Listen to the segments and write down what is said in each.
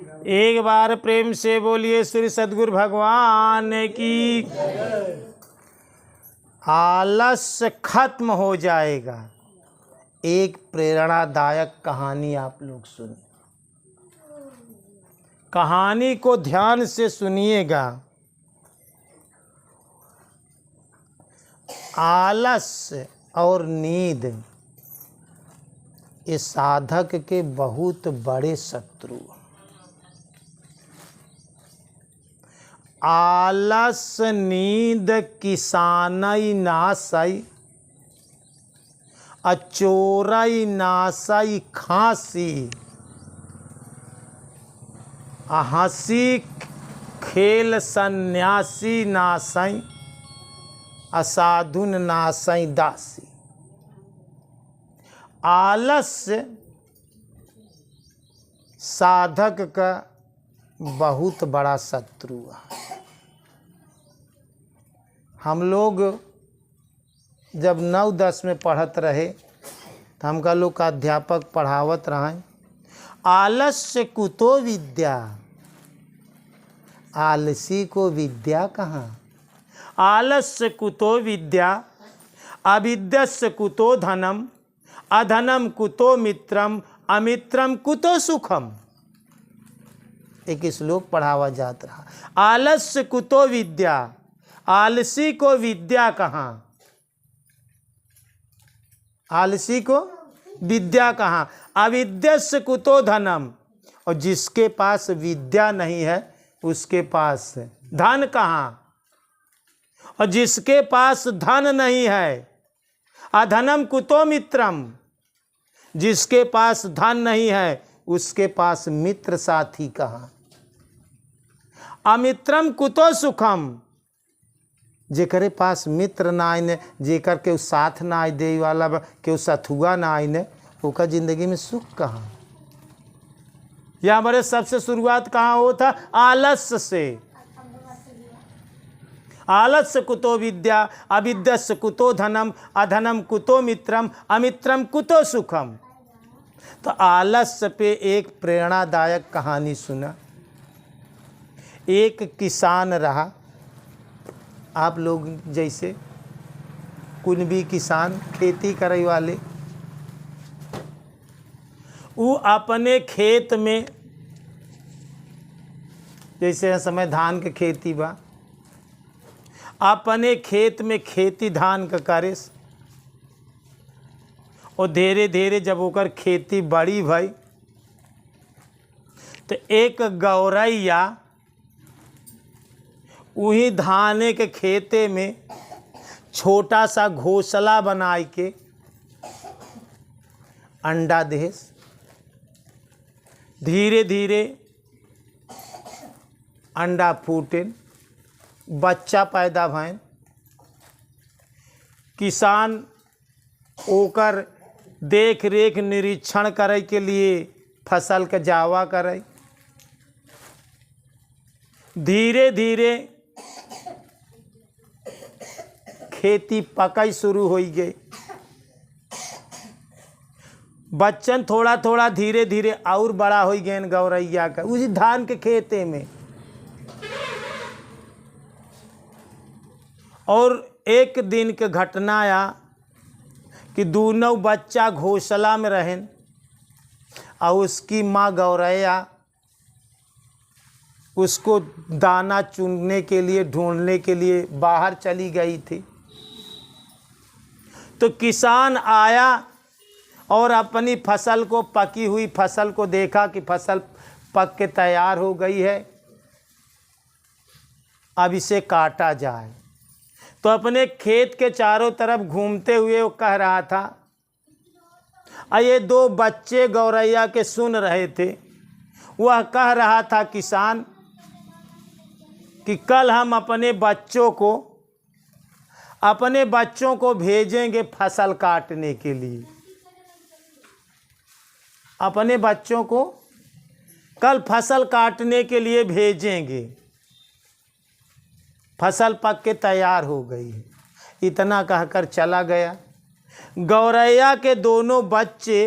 एक बार प्रेम से बोलिए श्री सद्गुरु भगवान की। आलस्य खत्म हो जाएगा। एक प्रेरणादायक कहानी आप लोग सुनिए। कहानी को ध्यान से सुनिएगा। आलस्य और नींद ये साधक के बहुत बड़े शत्रु। आलस्य नींद किसानई नासई, अचोरई नासई खांसी, हंसी खेल सन्यासी नासई, असाधुन नासई दासी। आलस्य साधक का बहुत बड़ा शत्रु है। हम लोग जब 9-10 में पढ़त रहे तो हमका लोग का अध्यापक पढ़ावत रहे, आलस्य कुतो विद्या, आलसी को विद्या कहाँ। आलस्य कुतो विद्या, अविद्यस्य कुतो धनम, अधनम कुतो मित्रम, अमित्रम कुतो सुखम। एक श्लोक पढ़ावा जात रहा। आलस्य कुतो विद्या, आलसी को विद्या कहाँ, आलसी को विद्या कहाँ। अविद्यस्य कुतो धनम, और जिसके पास विद्या नहीं है उसके पास धन कहाँ। और जिसके पास धन नहीं है, अधनम कुतो मित्रम, जिसके पास धन नहीं है उसके पास मित्र साथी कहाँ। अमित्रम कुतो सुखम, जेकरे पास मित्र ना आइने, जेकर के साथ ना आई दे वाला के सथुआ ना आइने, ओका जिंदगी में सुख कहाँ। यह हमारे सबसे शुरुआत कहाँ होता, आलस्य से। आलस्य कुतो विद्या, अविद्यस्य कुतो धनम, अधनम कुतो मित्रम, अमित्रम कुतो सुखम। तो आलस्य पे एक प्रेरणादायक कहानी सुना। एक किसान रहा, आप लोग जैसे कुनबी किसान, खेती करे वाले। वो अपने खेत में, जैसे समय धान के खेती बा, अपने खेत में खेती धान का करे। और धीरे धीरे जब ओकर खेती बड़ी भई तो एक गौरैया वही धाने के खेते में छोटा सा घोंसला बनाए के अंडा देस। धीरे धीरे अंडा फूटे, बच्चा पैदा भैन। किसान ओकर देख रेख निरीक्षण करे के लिए फसल के जावा करे। धीरे धीरे खेती पकई शुरू हो गई। बच्चन थोड़ा थोड़ा धीरे धीरे और बड़ा हो गए गौरैया का उसी धान के खेते में। और एक दिन के घटना आया कि दोनों बच्चा घोंसला में रहें और उसकी माँ गौरैया उसको दाना चुनने के लिए, ढूंढने के लिए बाहर चली गई थी। तो किसान आया और अपनी फसल को, पकी हुई फसल को देखा कि फसल पक के तैयार हो गई है, अब इसे काटा जाए। तो अपने खेत के चारों तरफ घूमते हुए वो कह रहा था, और ये दो बच्चे गौरैया के सुन रहे थे। वह कह रहा था किसान कि कल हम अपने बच्चों को भेजेंगे फसल काटने के लिए। अपने बच्चों को कल फसल काटने के लिए भेजेंगे। फसल पक के तैयार हो गई है। इतना कहकर चला गया। गौरैया के दोनों बच्चे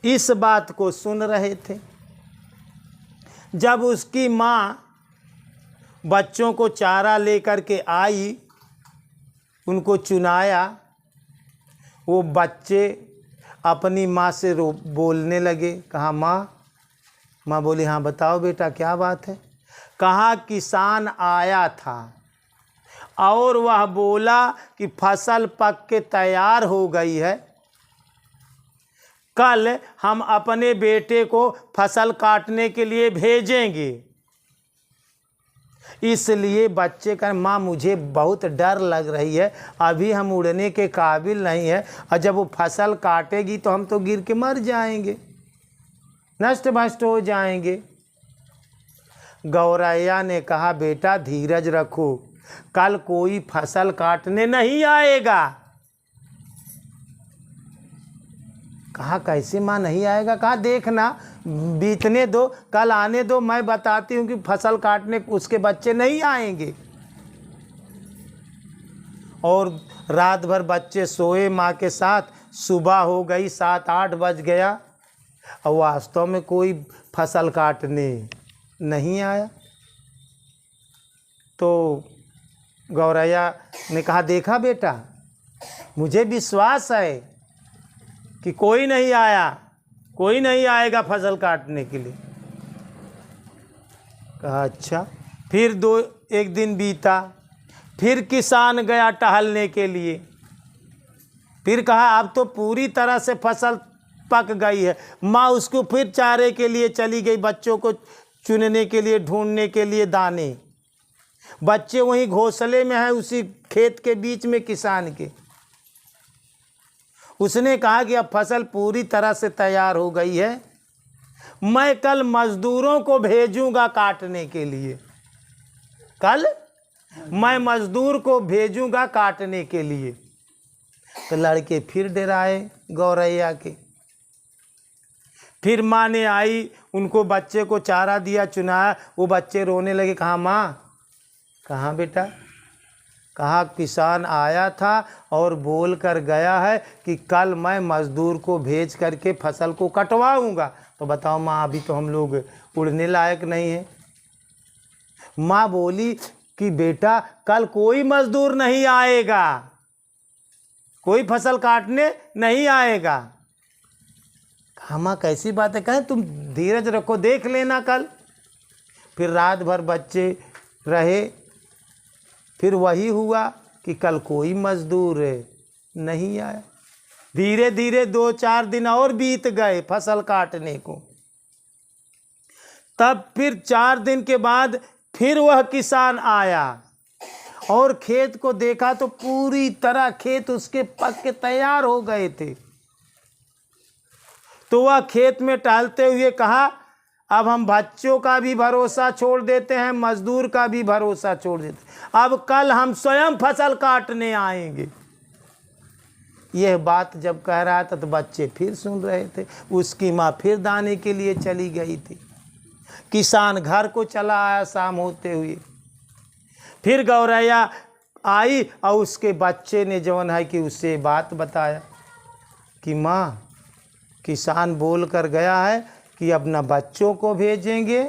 इस बात को सुन रहे थे। जब उसकी माँ बच्चों को चारा लेकर के आई, उनको चुनाया, वो बच्चे अपनी माँ से बोलने लगे। कहा माँ? माँ बोली हाँ बताओ बेटा क्या बात है? कहा किसान आया था और वह बोला कि फसल पक के तैयार हो गई है, कल हम अपने बेटे को फसल काटने के लिए भेजेंगे। इसलिए बच्चे का माँ मुझे बहुत डर लग रही है, अभी हम उड़ने के काबिल नहीं है, और जब वो फसल काटेगी तो हम तो गिर के मर जाएंगे, नष्ट भ्रष्ट हो जाएंगे। गौरैया ने कहा बेटा धीरज रखो, कल कोई फसल काटने नहीं आएगा। कहा कैसे माँ नहीं आएगा? कहा देखना, बीतने दो, कल आने दो, मैं बताती हूँ कि फसल काटने उसके बच्चे नहीं आएंगे। और रात भर बच्चे सोए माँ के साथ, सुबह हो गई, 7-8 बज गया और वास्तव में कोई फसल काटने नहीं आया। तो गौरैया ने कहा देखा बेटा, मुझे विश्वास है कि कोई नहीं आया, कोई नहीं आएगा फसल काटने के लिए। कहा अच्छा। फिर एक दिन बीता, फिर किसान गया टहलने के लिए, फिर कहा अब तो पूरी तरह से फसल पक गई है। माँ उसको फिर चारे के लिए चली गई, बच्चों को चुनने के लिए, ढूंढने के लिए दाने। बच्चे वहीं घोंसले में हैं, उसी खेत के बीच में किसान के। उसने कहा कि अब फसल पूरी तरह से तैयार हो गई है, मैं कल मजदूरों को भेजूंगा काटने के लिए, कल मैं मजदूर को भेजूंगा काटने के लिए। तो लड़के फिर डराए गौरैया के। फिर माँ ने आई, उनको बच्चे को चारा दिया, चुनाया, वो बच्चे रोने लगे। कहा माँ? कहाँ बेटा? कहा किसान आया था और बोल कर गया है कि कल मैं मजदूर को भेज करके फसल को कटवाऊंगा। तो बताओ माँ, अभी तो हम लोग उड़ने लायक नहीं है। माँ बोली कि बेटा कल कोई मजदूर नहीं आएगा, कोई फसल काटने नहीं आएगा। कहा माँ कैसी बात है? कहे तुम धीरज रखो, देख लेना कल। फिर रात भर बच्चे रहे, फिर वही हुआ कि कल कोई मजदूर नहीं आया। धीरे धीरे 2-4 दिन और बीत गए फसल काटने को। तब फिर 4 दिन के बाद फिर वह किसान आया और खेत को देखा तो पूरी तरह खेत उसके पक के तैयार हो गए थे। तो वह खेत में टहलते हुए कहा अब हम बच्चों का भी भरोसा छोड़ देते हैं, मजदूर का भी भरोसा छोड़ देते हैं, अब कल हम स्वयं फसल काटने आएंगे। यह बात जब कह रहा था तो बच्चे फिर सुन रहे थे। उसकी माँ फिर दाने के लिए चली गई थी। किसान घर को चला आया शाम होते हुए। फिर गौरैया आई और उसके बच्चे ने जवन है कि उससे बात बताया कि माँ किसान बोल कर गया है कि अब न बच्चों को भेजेंगे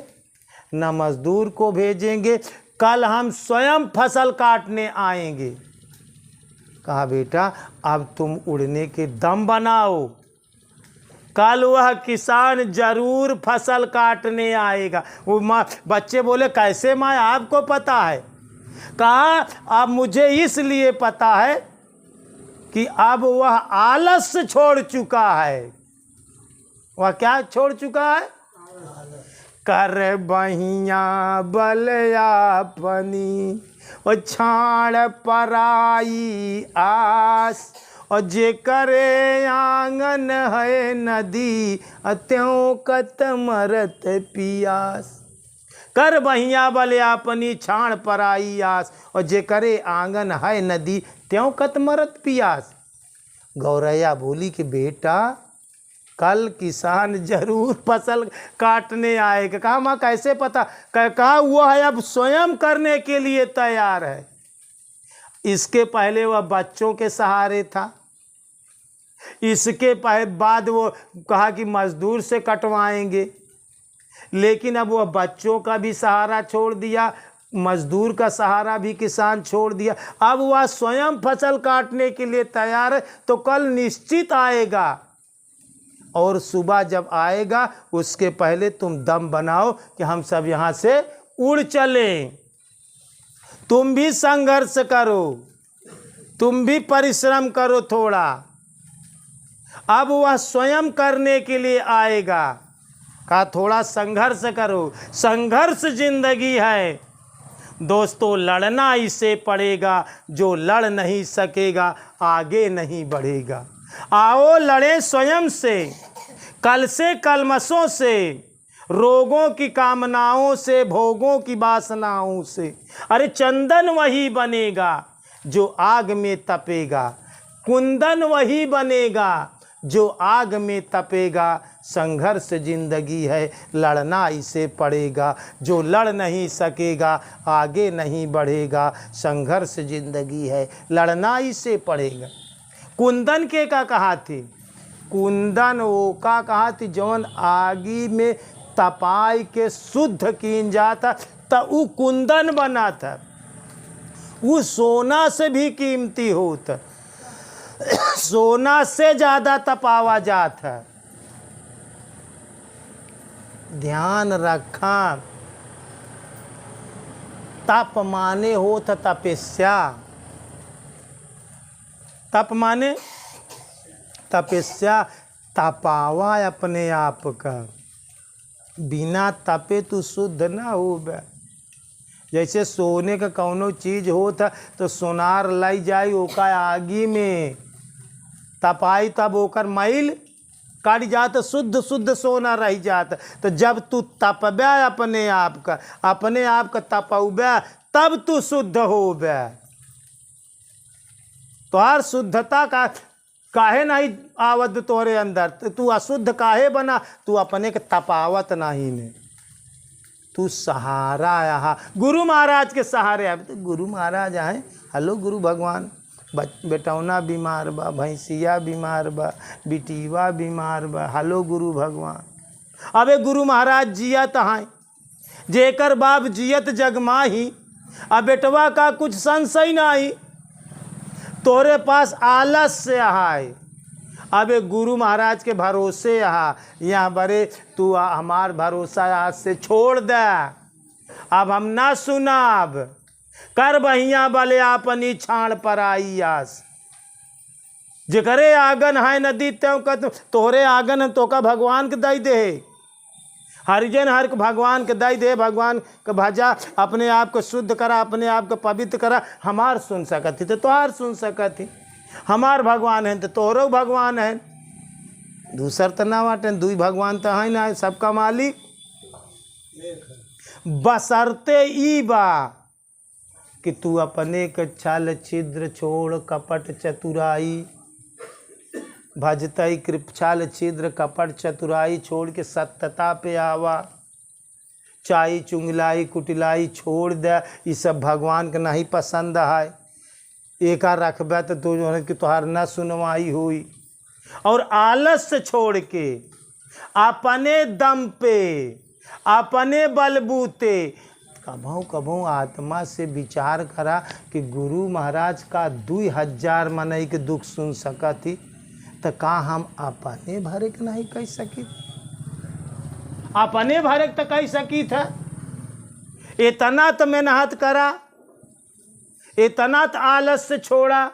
न मजदूर को भेजेंगे, कल हम स्वयं फसल काटने आएंगे। कहा बेटा अब तुम उड़ने के दम बनाओ, कल वह किसान जरूर फसल काटने आएगा। वो माँ, बच्चे बोले कैसे माँ आपको पता है? कहा अब मुझे इसलिए पता है कि अब वह आलस छोड़ चुका है। वह क्या छोड़ चुका है? कर बहिया बलयापनी और छाड़ पराई आस, और जे करे आंगन है नदी त्यों कत मरत पियास। कर बहिया बलयापनी छाड़ पराई आस, और जे करे आंगन है नदी त्यों कत मरत पियास। गौरैया बोली कि बेटा कल किसान जरूर फसल काटने आएगा। कहा माँ कैसे पता? कहा वह अब स्वयं करने के लिए तैयार है। इसके पहले वह बच्चों के सहारे था, इसके बाद वो कहा कि मजदूर से कटवाएंगे, लेकिन अब वह बच्चों का भी सहारा छोड़ दिया, मजदूर का सहारा भी किसान छोड़ दिया, अब वह स्वयं फसल काटने के लिए तैयार है। तो कल निश्चित आएगा, और सुबह जब आएगा उसके पहले तुम दम बनाओ कि हम सब यहाँ से उड़ चलें। तुम भी संघर्ष करो, तुम भी परिश्रम करो थोड़ा। अब वह स्वयं करने के लिए आएगा। कहा थोड़ा संघर्ष करो, संघर्ष जिंदगी है दोस्तों, लड़ना इसे पड़ेगा, जो लड़ नहीं सकेगा आगे नहीं बढ़ेगा। आओ लड़े स्वयं से, कल से कलमशों से, रोगों की कामनाओं से, भोगों की वासनाओं से। अरे चंदन वही बनेगा जो आग में तपेगा, कुंदन वही बनेगा जो आग में तपेगा। संघर्ष जिंदगी है, लड़ना इसे पड़ेगा, जो लड़ नहीं सकेगा आगे नहीं बढ़ेगा। संघर्ष जिंदगी है, लड़ना इसे पड़ेगा। कुंदन के का कहा थी? कुंदन वो का कहा थी जौन आगी में तपाई के शुद्ध कीन जाता त उ कुंदन बना था। वो सोना से भी कीमती होता, सोना से ज्यादा तपावा जाता। ध्यान रखा, तप माने होत तपस्या। तप माने तपस्या, तपावा अपने आप का। बिना तपे तू शुद्ध ना होबे। जैसे सोने का कौनो चीज होता तो सोनार लाई जाई ओका आगी में तपाई, तब ओकर मैल काट जात, शुद्ध शुद्ध सोना रह जाता। तो जब तू तपबे अपने आप का तपौबे, तब तू शुद्ध होबे। तोहार शुद्धता का काहे नहीं आवत तोहरे अंदर? तू अशुद्ध काहे बना? तू अपने के तपावत नहीं ने, तू सहारा यहाँ गुरु महाराज के सहारे। अब तो गुरु महाराज आए, हेलो गुरु भगवान, बेटौना बीमार बा, भैंसिया बीमार बा, बिटीवा बीमार बा, हेलो गुरु भगवान। अबे गुरु महाराज जियत हैं, जेकर बाप जियत जगमाही, अब बेटवा का कुछ संशय नहीं, तोरे पास आलस्य है। अबे गुरु महाराज के भरोसे यहाँ बरे तू हमार भरोसा आज से छोड़ दे, अब हम ना सुनाब, कर बहिया बले अपनी छाण पर आई आस। जेकरे आंगन है नदी त्यों का तोहरे आंगन तो का भगवान के दई दे, हरिजन हर को भगवान के दई दे। भगवान के भजा, अपने आप को शुद्ध करा, अपने आप को पवित्र करा। हमार सुन सकती तो तोहार सुन सकती, हमार भगवान है तो तोहरो भगवान है। दूसर तो ना बाटे, दुई भगवान तो है ना, सबका मालिक। बसरते ई बा कि तू अपने के छल छिद्र छोड़ कपट चतुराई, भजतई कृपछाल छिद्र कपट चतुराई छोड़ के सत्यता पे आवा। चाई चुंगलाई कुटिलाई छोड़ दे, ये सब भगवान के नहीं पसंद है। एका रखबे तो तू जो है कि तुहार न सुनवाई हुई। और आलस्य छोड़ के अपने दम पे, अपने बलबूते कभों कभों आत्मा से विचार करा कि गुरु महाराज का 2000 मनई के दुख सुन सकती, तो का हम अपने भरे के नहीं कह सकी? अपने भरे तो कह सकी था। इतना तो मेहनत करा, इतना तो आलस्य छोड़ा।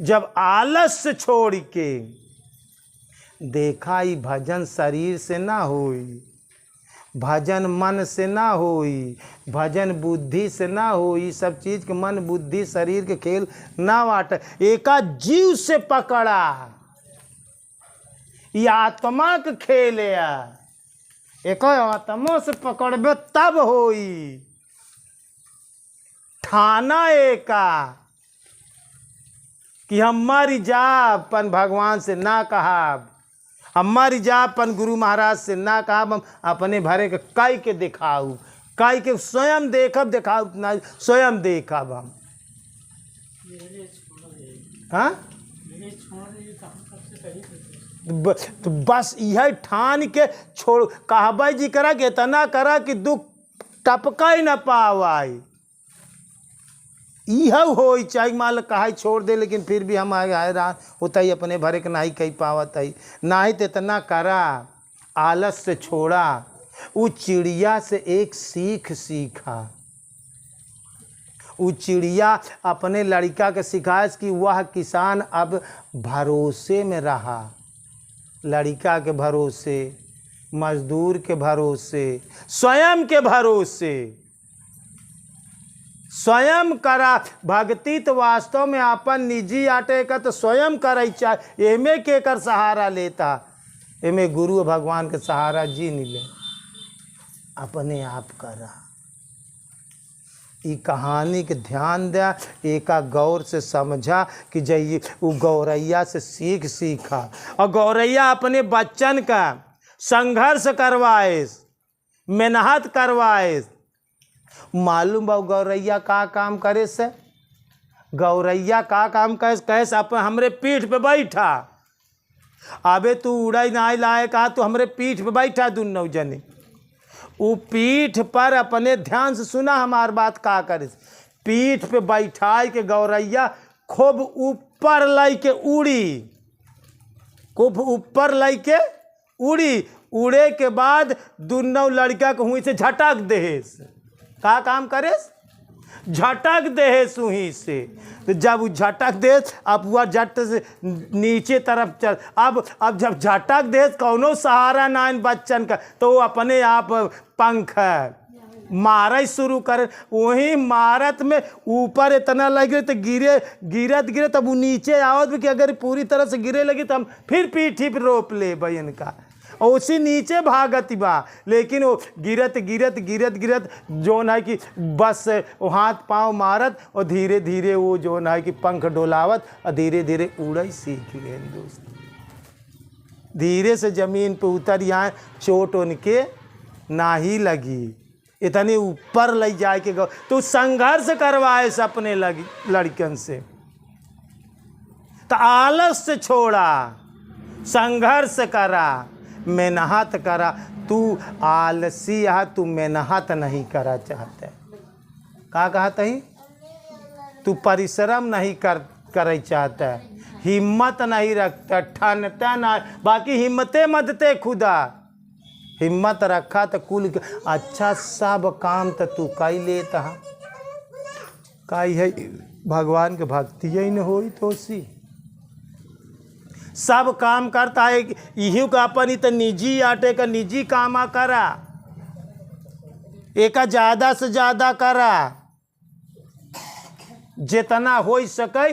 जब आलस्य छोड़ के देखा, ये भजन शरीर से ना होई, भजन मन से ना होई, भजन बुद्धि से ना होई। सब चीज के मन बुद्धि शरीर के खेल ना वाट, एका जीव से पकड़ा, ये आत्मा के खेल है। एक आत्मा से पकड़बे तब होई। ठाना एका कि हमारी जापन भगवान से ना कहा, हमारी जापन गुरु महाराज से ना कहा, हम अपने भरे के काई के दिखाऊ, काई के स्वयं देखब दिखाऊ ना, स्वयं देखब हम। हाँ तो बस यह ठान के छोड़ कहबा जी करा कि इतना करा कि दुख टपका ही न पावाई। यह हो चाहे मान कहा छोड़ दे, लेकिन फिर भी हम आए रहा होता ही अपने भरे के नहीं कही पावत है। नहीं तो इतना करा, आलस से छोड़ा। वो चिड़िया से एक सीख सीखा। वो चिड़िया अपने लड़का के सिखाया कि वह किसान अब भरोसे में रहा, लड़का के भरोसे, मजदूर के भरोसे, स्वयं के भरोसे। स्वयं करा भक्ति तो वास्तव में अपन निजी आटे का तो स्वयं करे चाहे, एमे के कर सहारा लेता, एमे गुरु भगवान के सहारा जी नहीं ले, अपने आप करा। ये कहानी के ध्यान दिया, एका गौर से समझा कि जय वो गौरैया से सीख सीखा। और गौरैया अपने बच्चन का संघर्ष करवाए, मेहनत करवाए। मालूम बा गौरैया का काम करे से, गौरैया का काम कैसे अपन हमरे पीठ पे बैठा, अबे तू उड़ाई ना लाए कहा तू हमरे पीठ पे बैठा दुन्नौ जने। वो पीठ पर अपने ध्यान से सुना हमार बात का करे, पीठ पे बैठाई के गौरैया खूब ऊपर लाई के उड़ी, खूब ऊपर लाई के उड़ी। उड़े के बाद दुन्नौ लड़का को हुई से झटक देहेस। का काम करे, झटक देहेस हुई से। तो जब वो झटक दे, अब वह झट से नीचे तरफ चल, अब जब झटक दे कौनो सहारा ना इन बच्चन का, तो वो अपने आप पंख मारे शुरू करे। वही मारत में ऊपर इतना लगे तो गिरत तब वो नीचे आवत भी कि अगर पूरी तरह से गिरे लगी तो हम फिर पीठी पर रोप ले बहन का, और उसी नीचे भागत बा। लेकिन वो गिरत जो है कि बस वो हाथ पाँव मारत और धीरे धीरे वो जो है कि पंख डोलावत और धीरे धीरे उड़ई सीख गए दोस्त। धीरे से जमीन पे उतर जाए, चोट उनके ना ही लगी, इतनी ऊपर ले जाए के तो संघर्ष करवाए से अपने लड़कन से। तो आलस से छोड़ा, संघर्ष करा, मेहनत करा। तू आलसी है, तू मेहनत नहीं करा चाहते। का कहते ही तू परिश्रम नहीं करे चाहता, हिम्मत नहीं रखता, ठनता ना, बाकी हिम्मते मदते खुदा। हिम्मत रखा तो कुल अच्छा सब काम तो तू कई लेता। कई है भगवान के भक्ति ही न हो तो सी सब काम करता है। यही का अपन तो निजी आटे का निजी कामा करा, एक ज़्यादा से ज़्यादा करा, जितना हो सके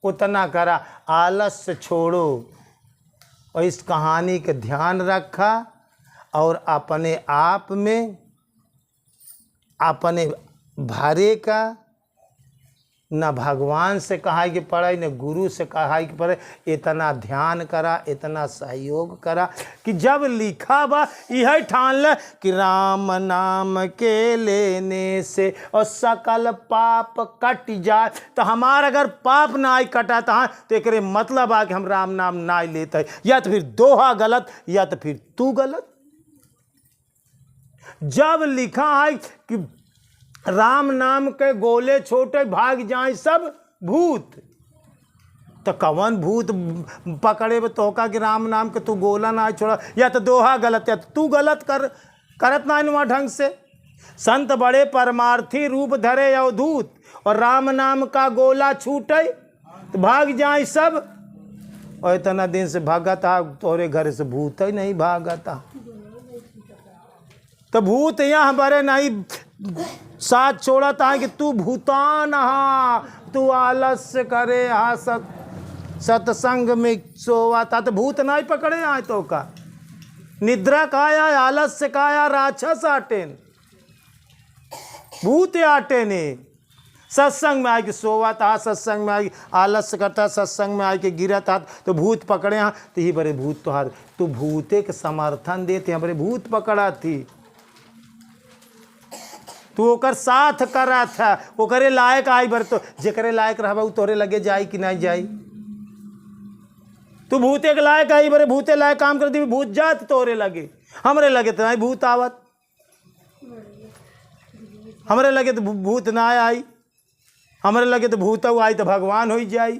उतना करा। आलस से छोड़ो और इस कहानी का ध्यान रखा और अपने आप में अपने भरे का न भगवान से कहा कि पढ़ाई, न गुरु से कहा कि पढ़े। इतना ध्यान करा, इतना सहयोग करा कि जब लिखा बा यह ठान ले कि राम नाम के लेने से और सकल पाप कट जाए। तो हमारा अगर पाप ना आई कटाता है तो एक मतलब आ कि हम राम नाम ना लेते, या तो फिर दोहा गलत या तो फिर तू गलत। जब लिखा है कि राम नाम के गोले छोटे भाग जाए सब भूत, तो कौन भूत पकड़े तो का कि राम नाम के तू गोला ना छोड़ा, या तो दोहा गलत या तो तू गलत करत ना वहाँ ढंग से। संत बड़े परमार्थी रूप धरे अवधूत, और राम नाम का गोला छूटे तो भाग जाए सब। और इतना दिन से भागता तोरे घर से भूत ही नहीं भागता, तो भूत यहाँ बड़े नहीं साथ छोड़ता है कि तू भूतान हा, तू आलस करे हा, सत्संग में सोवाता। तो भूत नहीं पकड़े आए तो का निद्रा काया, आलस से काया राक्षस आटेन, भूत आटे ने। सत्संग में आए कि सोवाता, सत्संग में आए आलस करता, सत्संग में आए कि गिरता, तो भूत पकड़े हाँ। तो ही बड़े भूत तो हार तू भूते के समर्थन देते हैं, बड़े भूत पकड़ा थी, तू ओकर साथ करा था, ओकरे लायक आई बर, तो जेकरे लायक रहा तोरे लगे जाई कि नहीं जाई। तू भूते के लायक आई, बरे भूते लायक काम कर दी, भूत जात तोरे लगे, हमरे लगे तो नहीं भूत आवत, हमरे लगे तो भूत ना आई, हमरे लगे तो भूत आई तो भगवान हो जाई,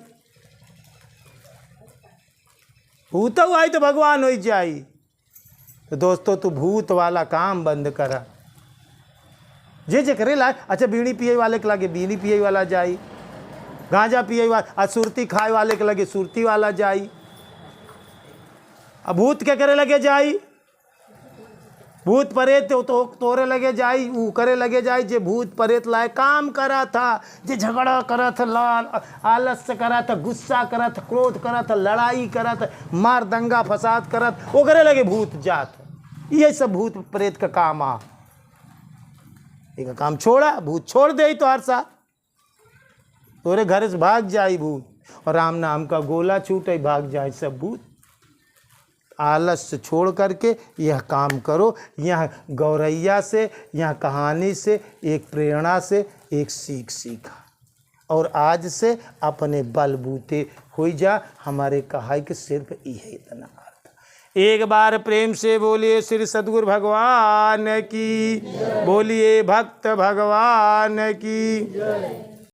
भूत आई तो भगवान हो जाई। तो दोस्तों तू भूत वाला काम बंद करा, जे करे लाए। अच्छा बीड़ी पिए वाले के लगे बीड़ी पिए वाला जाई, गांजा पिए वाला, सुरती खाए वाले के लगे सुरती वाला जाई, अब भूत के करे लगे जाई, भूत परेत तो तोरे लगे जाई, ऊ करे लगे जाई जे भूत परेत लाए काम करा था, जे झगड़ा करा था, लाल आलस्य करा था, गुस्सा करा था, क्रोध करा था, लड़ाई करा था, मार दंगा फसाद करा था, वो करे लगे भूत जात। ये सब भूत प्रेत का काम आ, एक काम छोड़ा, भूत छोड़ दे तो हर सा तोरे घर से भाग जाई भूत, और राम नाम का गोला छूटे भाग जाए सब भूत। आलस्य छोड़ करके यह काम करो। यह गौरैया से, यह कहानी से एक प्रेरणा से एक सीख सीखा, और आज से अपने बलबूते हो जा। हमारे कहाई कि सिर्फ यही इतना अर्थ। एक बार प्रेम से बोलिए श्री सद्गुरु भगवान की, बोलिए भक्त भगवान की।